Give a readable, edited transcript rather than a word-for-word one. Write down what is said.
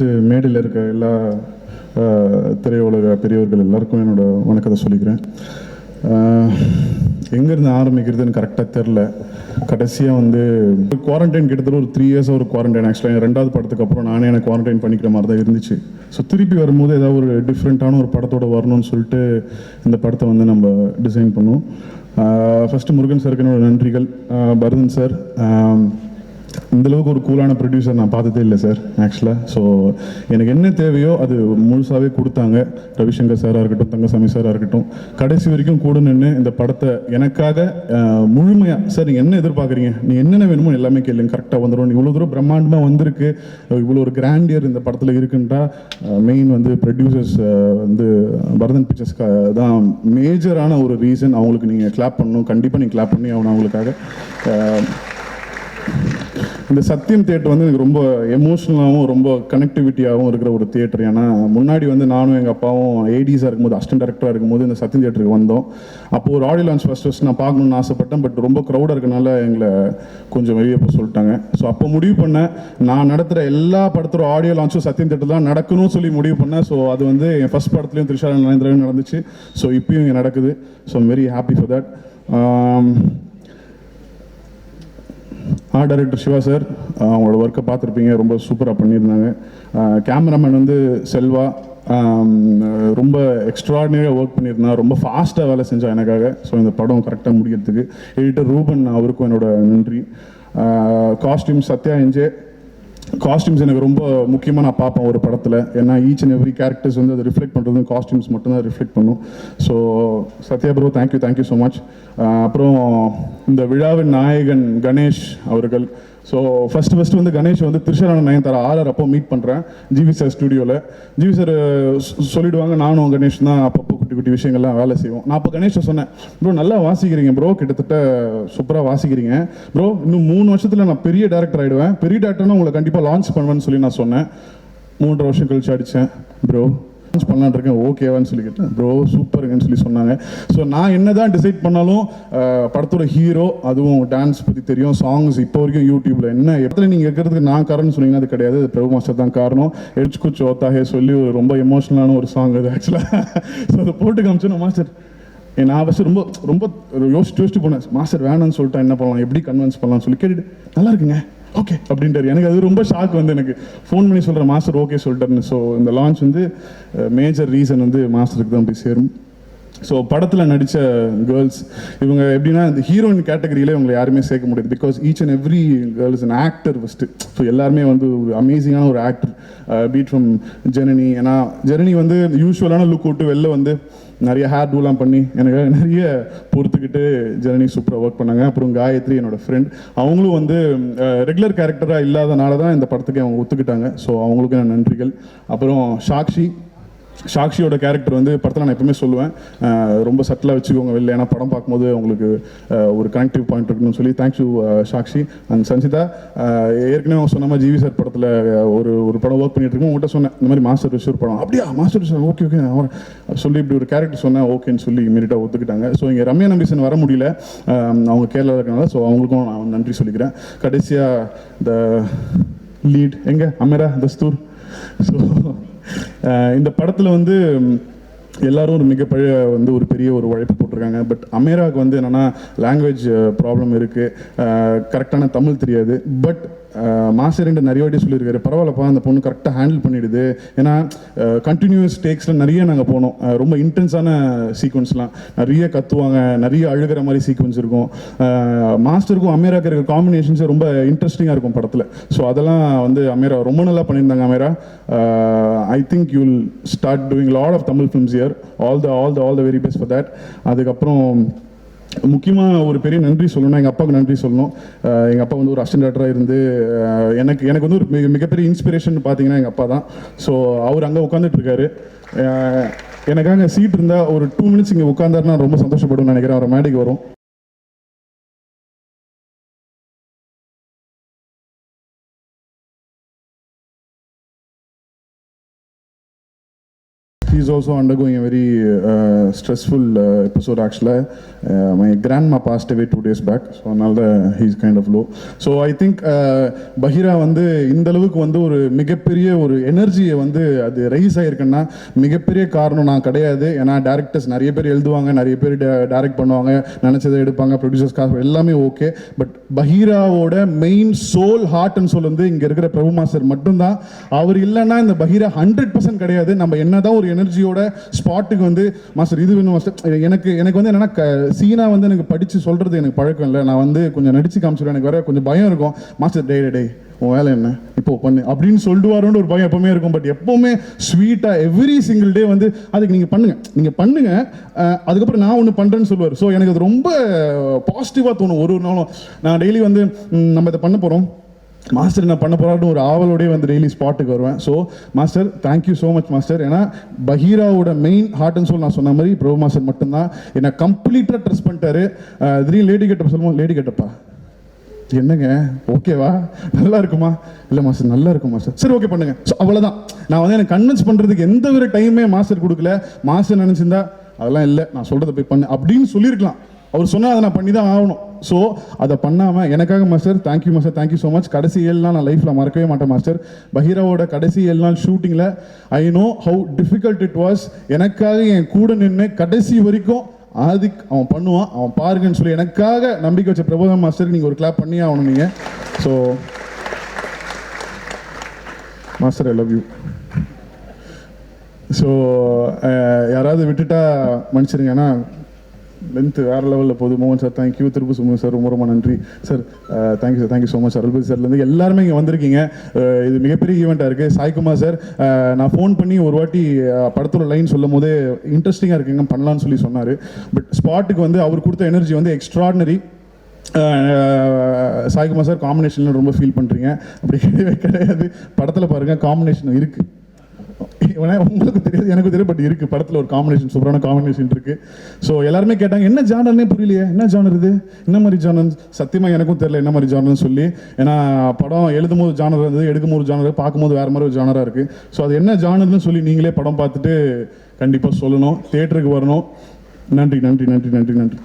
First மேடையில் இருக்க எல்லா திரையுலக பெரியவர்கள் எல்லாருக்கும் என்னோட வணக்கத்தை சொல்லிக்கிறேன். எங்கேருந்து ஆரம்பிக்கிறதுன்னு கரெக்டாக தெரில. கடைசியாக வந்து குவாரண்டைன் கிட்டத்தட்ட ஒரு 3 இயர்ஸாக ஒரு குவாரண்டைன். ஆக்சுவலாக 2வது படத்துக்கு அப்புறம் நானே எனக்கு குவாரண்டைன் பண்ணிக்கிற மாதிரி தான் இருந்துச்சு. ஸோ திருப்பி வரும்போது ஏதாவது ஒரு டிஃப்ரெண்ட்டான ஒரு படத்தோட வரணும்னு சொல்லிட்டு இந்த படத்தை வந்து நம்ம டிசைன் பண்ணோம். ஃபஸ்ட்டு முருகன் சாருக்கு என்னோட நன்றிகள். பரதன் சார், இந்தளவுக்கு ஒரு கூலான ப்ரொடியூசர் நான் பார்த்ததே இல்லை சார் ஆக்சுவலாக. ஸோ எனக்கு என்ன தேவையோ அது முழுசாகவே கொடுத்தாங்க. ரவிசங்கர் சாராக இருக்கட்டும், தங்கசாமி சாராக இருக்கட்டும், கடைசி வரைக்கும் கூட நின்று இந்த படத்தை எனக்காக முழுமையாக, சார் நீங்கள் என்ன எதிர்பார்க்குறீங்க, நீங்கள் என்னென்ன வேணுமோ எல்லாமே கேளுங்க, கரெக்டாக வந்துடும். இவ்வளோ தூரம் பிரம்மாண்டமாக வந்திருக்கு, இவ்வளோ ஒரு கிராண்டியர் இந்த படத்தில் இருக்குன்றா மெயின் வந்து ப்ரொடியூசர்ஸ் வந்து பரதன் பிக்சர்ஸ்க்கு தான் மேஜரான ஒரு ரீசன். அவங்களுக்கு நீங்கள் கிளாப் பண்ணணும், கண்டிப்பாக நீங்கள் கிளாப் பண்ணி ஆகணும் அவங்களுக்காக. இந்த சத்தியம் தியேட்டர் வந்து எனக்கு ரொம்ப எமோஷ்னலாகவும் ரொம்ப கனெக்டிவிட்டியாகவும் இருக்கிற ஒரு தியேட்டர். ஏன்னா முன்னாடி வந்து நானும் எங்கள் அப்பாவும் ஏடிஸாக இருக்கும்போது, அசிஸ்டன்ட் டைரக்டராக இருக்கும்போது இந்த சத்தியம் தியேட்டருக்கு வந்தோம். அப்போது ஒரு ஆடியோ லான்ச் ஃபஸ்ட் நான் பார்க்கணுன்னு ஆசைப்பட்டேன். பட் ரொம்ப க்ரௌடாக இருக்கனால எங்களை கொஞ்சம் வெளியே போக சொல்லிட்டாங்க. ஸோ அப்போ முடிவு பண்ணேன், நான் நடத்துகிற எல்லா படத்தோட ஆடியோ லான்ச்சும் சத்தியம் தியேட்டர் தான் நடக்கணும்னு சொல்லி முடிவு பண்ணேன். ஸோ அது வந்து என் ஃபஸ்ட் படத்துலையும் த்ரிஷா நரேந்திரன் நடந்துச்சு. ஸோ இப்பயும் இங்கே நடக்குது. So I'm very happy for that. Director Siva sir, அவங்களோட ஒர்க்கை பார்த்துருப்பீங்க, ரொம்ப சூப்பராக பண்ணியிருந்தாங்க. கேமராமேன் வந்து செல்வா, ரொம்ப எக்ஸ்ட்ராடினரியாக ஒர்க் பண்ணியிருந்தா, ரொம்ப ஃபாஸ்ட்டாக வேலை செஞ்சா எனக்காக. ஸோ இந்த படம் கரெக்டாக முடிக்கிறதுக்கு. எடிட்டர் ரூபன், அவருக்கும் என்னோட நன்றி. Costume Sathya NJ. காஸ்டியூம்ஸ் எனக்கு ரொம்ப முக்கியமாக நான் பார்ப்பேன் ஒரு படத்தில். ஏன்னா ஈச் அண்ட் எவ்ரி கேரக்டர்ஸ் வந்து அதை ரிஃப்ளெக்ட் பண்ணுறது காஸ்டியூம்ஸ் மட்டும்தான் ரிஃப்ளெக்ட் பண்ணும். So Sathya bro, thank you so much. அப்புறம் இந்த விழாவின் நாயகன் கணேஷ் அவர்கள். ஸோ ஃபஸ்ட்டு வந்து கணேஷ் வந்து திருஷாரான நயன்தாரா ஆர்ஆர் அப்போ மீட் பண்ணுறேன் ஜிவி சார் ஸ்டுடியோவில். ஜிவி சார் சொல்லிவிடுவாங்க, நானும் கணேஷ் தான் அப்பப்போ குட்டி குட்டி விஷயங்கள்லாம் வேலை செய்வோம். நான் அப்போ கணேஷை சொன்னேன், ப்ரோ நல்லா வாசிக்கிறீங்க ப்ரோ, கிட்டத்தட்ட சூப்பராக வாசிக்கிறீங்க ப்ரோ, இன்னும் 3 வருஷத்தில் நான் பெரிய டேரக்டர் ஆகிடுவேன், பெரிய டேரக்டர்னா உங்களை கண்டிப்பாக லான்ச் பண்ணுவேன்னு சொல்லி நான் சொன்னேன். 3.5 வருஷம் கழிச்சு அடித்தேன், ப்ரோ லான்ச் பண்ணலான் இருக்கேன், ஓகேவான்னு சொல்லி கேட்டேன். ப்ரோ சூப்பருங்கன்னு சொல்லி சொன்னாங்க. ஸோ நான் என்ன தான் டிசைட் பண்ணாலும் படத்தோட ஹீரோ, அதுவும் டான்ஸ் பற்றி தெரியும், சாங்ஸ் இப்போ வரைக்கும் யூடியூப்பில் என்ன இடத்துல நீங்கள் இருக்கிறதுக்கு நான் காரணம்னு சொன்னீங்கன்னா அது கிடையாது, அது பிரபு மாஸ்டர் தான் காரணம். எட்ஜ் குச் ஓத்தாகே சொல்லி ஒரு ரொம்ப எமோஷனலான ஒரு சாங் அது ஆக்சுவலாக. ஸோ அதை போட்டு காமிச்சோன்னா மாஸ்டர் நான் ஃபஸ்ட்டு ரொம்ப ரொம்ப யோசிச்சு போனேன். மாஸ்டர் வேணும்னு சொல்லிட்டா என்ன பண்ணலாம், எப்படி கன்வின்ஸ் பண்ணலாம்னு சொல்லி கேட்டுட்டு நல்லா இருக்குங்க ஓகே அப்படின்ட்டார். எனக்கு அது ரொம்ப ஷாக் வந்து, எனக்கு ஃபோன் பண்ணி சொல்கிறேன் மாஸ்டர் ஓகே சொல்லிட்டாருன்னு. ஸோ இந்த லான்ச் வந்து மேஜர் ரீசன் வந்து மாஸ்டருக்கு தான் போய் சேரும். ஸோ படத்தில் நடித்த கேர்ள்ஸ் இவங்க எப்படின்னா, இந்த ஹீரோயின் கேட்டகரியில் இவங்களை யாருமே சேர்க்க முடியாது. Because each and every girl is an actor first. So எல்லாருமே வந்து ஒரு அமேசிங்கான ஒரு ஆக்டர். Beat from Janani. ஏன்னா ஜெனனி வந்து யூஸ்வலான லுக் விட்டு வெளில வந்து நிறைய ஹேர் டூலாம் பண்ணி எனக்கு நிறைய பொறுத்துக்கிட்டு ஜெனனி சூப்பராக ஒர்க் பண்ணாங்க. அப்புறம் காயத்ரி என்னோட ஃப்ரெண்ட், அவங்களும் வந்து ரெகுலர் கேரக்டராக இல்லாதனால தான் இந்த படத்துக்கு அவங்க ஒத்துக்கிட்டாங்க. ஸோ அவங்களுக்கு நான் நன்றிகள். அப்புறம் சாக்ஷியோட கேரக்டர் வந்து படத்தில் நான் எப்பவுமே சொல்லுவேன், ரொம்ப சட்டிலாக வச்சுக்கோங்க வெளில, ஏன்னா படம் பார்க்கும்போது உங்களுக்கு ஒரு கனெக்டிவ் பாயிண்ட் இருக்குன்னு சொல்லி. தேங்க்யூ சாக்ஷி. அண்ட் சஞ்சிதா, ஏற்கனவே அவங்க சொன்ன மாதிரி ஜிவி சார் படத்தில் ஒரு படம் ஒர்க் பண்ணிட்டு இருக்கோம், உங்கள்கிட்ட சொன்னேன் இந்த மாதிரி மாஸ்டர் விஷயம் படம், அப்படியா மாஸ்டர் விஷயம் ஓகே சொல்லி இப்படி ஒரு கேரக்டர் சொன்னேன், ஓகேன்னு சொல்லி இமீடியட்டாக ஒத்துக்கிட்டாங்க. ஸோ இங்கே ரம்யா நம்பிசன் வர முடியல, அவங்க கேரளா இருக்கனால. ஸோ அவங்களுக்கும் நான் நன்றி சொல்லிக்கிறேன். கடைசியாக த லீட் எங்கே அமேரா தஸ்தூர். ஸோ இந்த படத்தில் வந்து எல்லாரும் ஒரு மிகப்பழைய வந்து ஒரு பெரிய ஒரு உழைப்பு போட்டிருக்காங்க. பட் அமேராவுக்கு வந்து என்னென்னா லாங்குவேஜ் ப்ராப்ளம் இருக்குது, கரெக்டான தமிழ் தெரியாது. பட் மாஸ்டர் நிறைய வாட்டி சொல்லியிருக்காரு, பரவாயில்லப்பா அந்த பொண்ணு கரெக்டாக ஹேண்டில் பண்ணிடுது. ஏன்னா கண்டினியூஸ் டேக்ஸில் நிறைய நாங்கள் போனோம், ரொம்ப இன்டென்ஸான சீக்வன்ஸ்லாம் நிறைய கத்துவாங்க, நிறைய அழுகிற மாதிரி சீக்வன்ஸ் இருக்கும். மாஸ்டருக்கும் அமேராவுக்கு இருக்கிற காம்பினேஷன்ஸே ரொம்ப இன்ட்ரெஸ்டிங்காக இருக்கும் படத்தில். ஸோ அதெல்லாம் வந்து அமேரா ரொம்ப நல்லா பண்ணியிருந்தாங்க. Amyra, I think you will start doing lot of Tamil films year. All the very best for that. அதுக்கப்புறம் முக்கியமாக ஒரு பெரிய நன்றி சொல்லணும், எங்கள் அப்பாவுக்கு நன்றி சொல்லணும். எங்கள் அப்பா வந்து ஒரு அசிஸ்டன்ட் டைரக்டராக இருந்து எனக்கு வந்து ஒரு மிகப்பெரிய இன்ஸ்பிரேஷன் பார்த்தீங்கன்னா எங்கள் அப்பா தான். ஸோ அவர் அங்கே உட்காந்துட்டு இருக்காரு, எனக்காக சீட் இருந்தால் ஒரு 2 மினிட்ஸ் இங்கே உட்காந்தாருன்னா ரொம்ப சந்தோஷப்படுன்னு நினைக்கிறேன். அவர் மேடைக்கு வரும். He's also undergoing a very stressful episode actually. My grandma passed away 2 days back, so அதனால he's kind of low. So I think Bahira வந்து இந்த அளவுக்கு வந்து ஒரு மிகப்பெரிய ஒரு எனர்ஜியை வந்து அது ரைஸ் ஆயிருக்குன்னா மிகப்பெரிய காரணம் நான் கிடையாது. ஏன்னா டேரக்டர்ஸ் நிறைய பேர் எழுதுவாங்க, நிறைய பேர் டைரக்ட் பண்ணுவாங்க, நினைச்சதை எடுப்பாங்க, ப்ரொடியூசர்ஸ் காசு எல்லாமே ஓகே. பட் பஹீராவோட மெயின் சோல் ஹார்ட்னு சொல்லி வந்து இங்க இருக்கிற பிரபு மாஸ்டர் மட்டும்தான். அவர் இல்லைன்னா இந்த பஹீரா 100% கிடையாது. நம்ம என்னதான் ஒரு எனர்ஜியோட ஸ்பாட்டுக்கு வந்து மாஸ்டர் இது வேணும் மாஸ்டர், எனக்கு வந்து என்னன்னா சீனா வந்து எனக்கு படிச்சு சொல்றது எனக்கு பழக்கம் இல்லை. நான் வந்து கொஞ்சம் நடிச்சு காமிச்சிடுவேன், எனக்கு வேற கொஞ்சம் பயம் இருக்கும். மாஸ்டர் டே உன் வேலை என்ன இப்போ பண்ணு அப்படின்னு சொல்லிடுவாரோன்னு ஒரு பயம் எப்பவுமே இருக்கும். பட் எப்பவுமே ஸ்வீட்டா எவ்ரி சிங்கிள் டே வந்து அதுக்கு நீங்க பண்ணுங்க அதுக்கப்புறம் நான் ஒன்று பண்றேன்னு சொல்லுவார். ஸோ எனக்கு அது ரொம்ப பாசிட்டிவா தோணும். ஒரு நாளும் நான் டெய்லி வந்து நம்ம இதை பண்ண போறோம், மாஸ்டர் என்ன பண்ண போறாருன்னு ஒரு ஆவலோடய வந்து டெய்லி ஸ்பாட்டுக்கு வருவேன். So master thank you so much master. ஏன்னா பஹீராவோட மெயின் ஹார்ட்னு சொல்லி நான் சொன்ன மாதிரி பிரபு மாஸ்டர் மட்டும்தான் என்னை கம்ப்ளீட்டாக ட்ரெஸ் பண்ணிட்டாரு. திடீர்னு லேடி கெட்டப் சொல்லுவோம், லேடி கெட்டப்பா என்னங்க ஓகேவா, நல்லா இருக்குமா, இல்லை மாஸ்டர் நல்லா இருக்கும் மாஸ்டர், சரி ஓகே பண்ணுங்க. ஸோ அவ்வளோதான். நான் வந்து எனக்கு கன்வின்ஸ் பண்ணுறதுக்கு எந்த ஒரு டைமே மாஸ்டர் கொடுக்கல. மாஸ்டர் நினச்சிருந்தா அதெல்லாம் இல்லை நான் சொல்கிறத போய் பண்ணு அப்படின்னு சொல்லியிருக்கலாம். அவர் சொன்னால் அதை நான் பண்ணி தான் ஆகணும். ஸோ அதை பண்ணாமல் எனக்காக master thank you master, thank you so much. கடைசி 7 நாள் நான் லைஃப்பில் மறக்கவே மாட்டேன் மாஸ்டர். பஹீராவோட கடைசி 7 நாள் ஷூட்டிங்கில் I know how difficult it was. எனக்காக என் கூட நின்று கடைசி வரைக்கும் ஆதிக் அவன் பண்ணுவான், அவன் பாருங்கன்னு சொல்லி எனக்காக நம்பிக்கை வச்ச பிரபோதம் மாஸ்டருக்கு நீங்கள் ஒரு கிளாப் பண்ணி ஆகணும் நீங்கள். So master I love you. So யாராவது விட்டுட்டா மன்னிச்சிருங்க, ஏன்னா லென்த்து வேறு லெவலில் போகுது. மோகன் சார் தேங்க்யூ, திருப்பு சுமன் சார் ரொம்ப நன்றி sir, thank you sir, thank you so much. Arulpathi சார்லேருந்து எல்லாருமே இங்கே வந்திருக்கீங்க. இது மிகப்பெரிய ஈவெண்ட்டாக இருக்குது. சாய்குமார் சார் நான் ஃபோன் பண்ணி ஒரு வாட்டி படத்தோட லைன் சொல்லும் போதே இன்ட்ரெஸ்டிங்காக இருக்குங்க பண்ணலான்னு சொல்லி சொன்னார். பட் ஸ்பாட்டுக்கு வந்து அவர் கொடுத்த எனர்ஜி வந்து எக்ஸ்ட்ராடினரி. சாய்குமார் சார் காம்பினேஷனில் ரொம்ப ஃபீல் பண்ணுறீங்க, அப்படி கிடையாது. படத்தில் பாருங்கள் காம்பினேஷன் இருக்குது, உங்களுக்கு தெரியாது எனக்கு தெரியும், பட் இருக்கு படத்தில் ஒரு காம்பினேஷன், சூப்பரான காம்பினேஷன் இருக்கு. ஸோ எல்லாருமே கேட்டாங்க என்ன ஜானர்னே புரியலையே, என்ன ஜானர் இது, என்ன மாதிரி ஜானர், சத்தியமாக எனக்கும் தெரியல என்ன மாதிரி ஜானர்னு சொல்லி. ஏன்னா படம் எழுதும் போது ஜானர் இருந்தது, எடுக்கும் போது ஜானர், பார்க்கும்போது வேறு மாதிரி ஒரு ஜானராக இருக்குது. ஸோ அது என்ன ஜானர்னு சொல்லி நீங்களே படம் பார்த்துட்டு கண்டிப்பாக சொல்லணும், தியேட்டருக்கு வரணும். நன்றி நன்றி நன்றி நன்றி நன்றி.